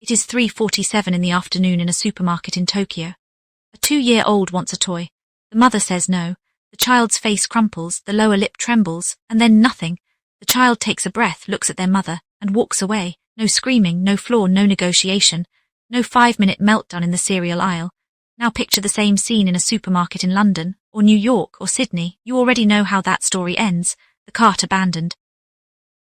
It is 3:47 in the afternoon in a supermarket in Tokyo. A 2-year-old wants a toy. The mother says no. The child's face crumples, the lower lip trembles, and then nothing. The child takes a breath, looks at their mother, and walks away. No screaming, no flaw, no negotiation. No 5-minute meltdown in the cereal aisle. Now picture the same scene in a supermarket in London, or New York, or Sydney. You already know how that story ends. The cart abandoned.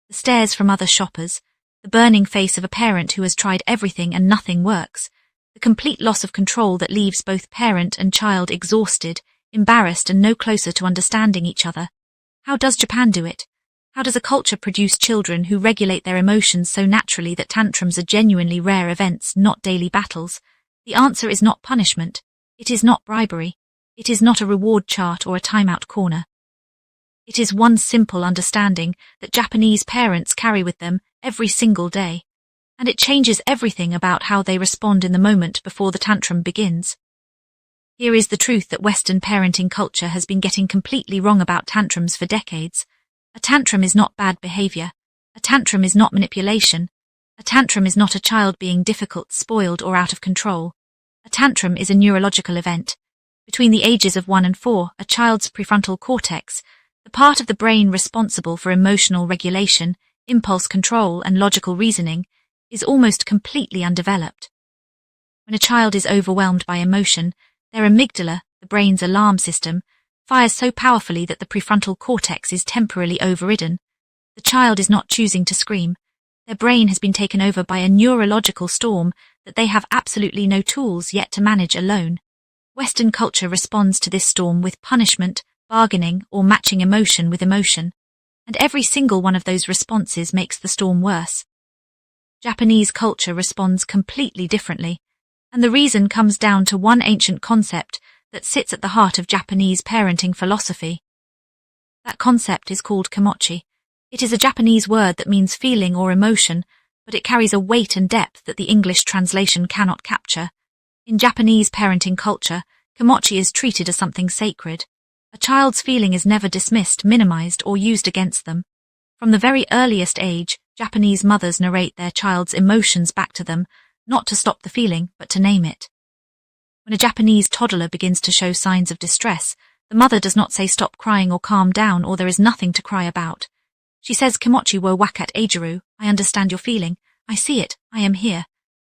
The stares from other shoppers. The burning face of a parent who has tried everything and nothing works. The complete loss of control that leaves both parent and child exhausted, embarrassed and no closer to understanding each other. How does Japan do it? How does a culture produce children who regulate their emotions so naturally that tantrums are genuinely rare events, not daily battles? The answer is not punishment. It is not bribery. It is not a reward chart or a timeout corner. It is one simple understanding that Japanese parents carry with them every single day, and it changes everything about how they respond in the moment before the tantrum begins. Here is the truth that Western parenting culture has been getting completely wrong about tantrums for decades. A tantrum is not bad behavior. A tantrum is not manipulation. A tantrum is not a child being difficult, spoiled, or out of control. A tantrum is a neurological event. Between the ages of 1 and 4, a child's prefrontal cortex, the part of the brain responsible for emotional regulation, impulse control, and logical reasoning, is almost completely undeveloped. When a child is overwhelmed by emotion, their amygdala, the brain's alarm system, fires so powerfully that the prefrontal cortex is temporarily overridden. The child is not choosing to scream. Their brain has been taken over by a neurological storm that they have absolutely no tools yet to manage alone. Western culture responds to this storm with punishment, bargaining, or matching emotion with emotion, and every single one of those responses makes the storm worse. Japanese culture responds completely differently, and the reason comes down to one ancient concept that sits at the heart of Japanese parenting philosophy. That concept is called Kimochi. It is a Japanese word that means feeling or emotion, but it carries a weight and depth that the English translation cannot capture. In Japanese parenting culture, Kimochi is treated as something sacred. A child's feeling is never dismissed, minimized, or used against them. From the very earliest age, Japanese mothers narrate their child's emotions back to them, not to stop the feeling, but to name it. When a Japanese toddler begins to show signs of distress, the mother does not say stop crying or calm down or there is nothing to cry about. She says Kimochi wo wakat eijiru, I understand your feeling, I see it, I am here.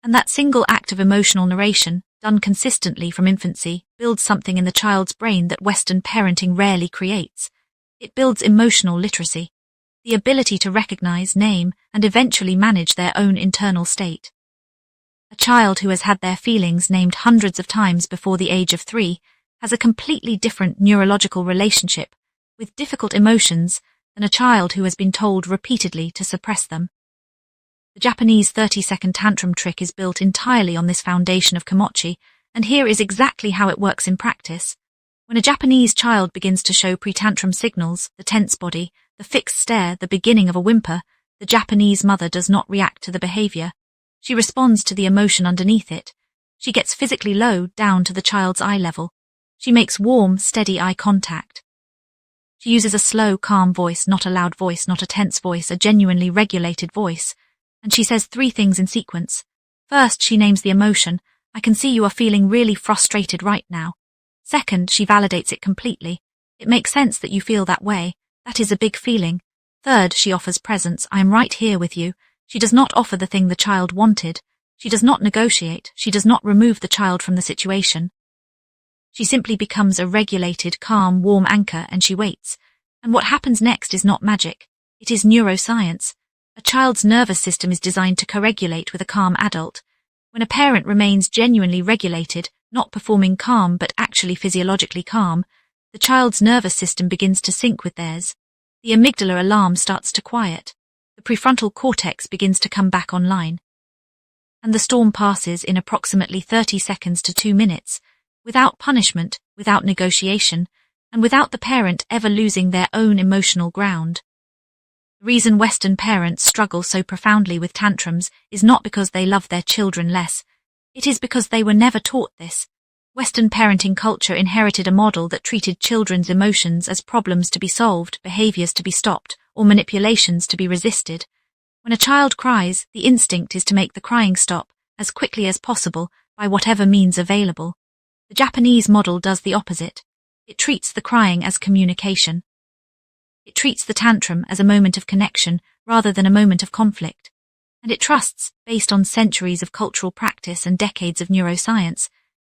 And that single act of emotional narration, done consistently from infancy, builds something in the child's brain that Western parenting rarely creates. It builds emotional literacy, the ability to recognize, name, and eventually manage their own internal state. A child who has had their feelings named hundreds of times before the age of 3 has a completely different neurological relationship with difficult emotions than a child who has been told repeatedly to suppress them. The Japanese 30-second tantrum trick is built entirely on this foundation of Kimochi, and here is exactly how it works in practice. When a Japanese child begins to show pre-tantrum signals, the tense body, the fixed stare, the beginning of a whimper, the Japanese mother does not react to the behavior. She responds to the emotion underneath it. She gets physically low down to the child's eye level. She makes warm, steady eye contact. She uses a slow, calm voice, not a loud voice, not a tense voice, a genuinely regulated voice. And she says 3 things in sequence. First, she names the emotion. I can see you are feeling really frustrated right now. Second, she validates it completely. It makes sense that you feel that way. That is a big feeling. Third, she offers presence. I am right here with you. She does not offer the thing the child wanted. She does not negotiate. She does not remove the child from the situation. She simply becomes a regulated, calm, warm anchor and she waits. And what happens next is not magic. It is neuroscience. A child's nervous system is designed to co-regulate with a calm adult. When a parent remains genuinely regulated, not performing calm but actually physiologically calm, the child's nervous system begins to sync with theirs. The amygdala alarm starts to quiet. The prefrontal cortex begins to come back online. And the storm passes in approximately 30 seconds to 2 minutes, without punishment, without negotiation, and without the parent ever losing their own emotional ground. The reason Western parents struggle so profoundly with tantrums is not because they love their children less. It is because they were never taught this. Western parenting culture inherited a model that treated children's emotions as problems to be solved, behaviors to be stopped, or manipulations to be resisted. When a child cries, the instinct is to make the crying stop, as quickly as possible, by whatever means available. The Japanese model does the opposite. It treats the crying as communication. It treats the tantrum as a moment of connection rather than a moment of conflict. And it trusts, based on centuries of cultural practice and decades of neuroscience,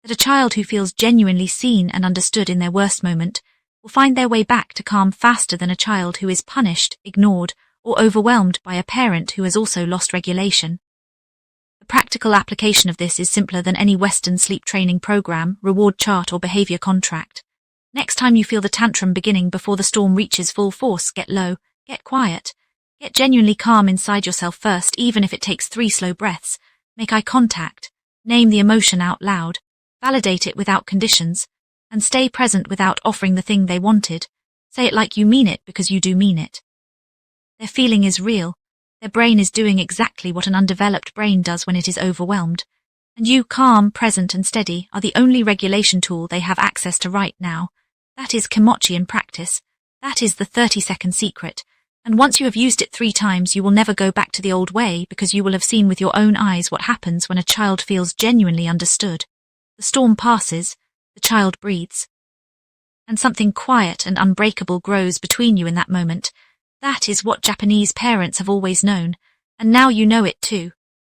that a child who feels genuinely seen and understood in their worst moment will find their way back to calm faster than a child who is punished, ignored, or overwhelmed by a parent who has also lost regulation. The practical application of this is simpler than any Western sleep training program, reward chart, or behavior contract. Next time you feel the tantrum beginning before the storm reaches full force, get low, get quiet, get genuinely calm inside yourself first, even if it takes 3 slow breaths. Make eye contact, name the emotion out loud, validate it without conditions, and stay present without offering the thing they wanted. Say it like you mean it because you do mean it. Their feeling is real. Their brain is doing exactly what an undeveloped brain does when it is overwhelmed. And you, calm, present, and steady, are the only regulation tool they have access to right now. That is Kimochi in practice. That is the 30-second secret. And once you have used it 3 times, you will never go back to the old way because you will have seen with your own eyes what happens when a child feels genuinely understood. The storm passes, the child breathes, and something quiet and unbreakable grows between you in that moment. That is what Japanese parents have always known, and now you know it too.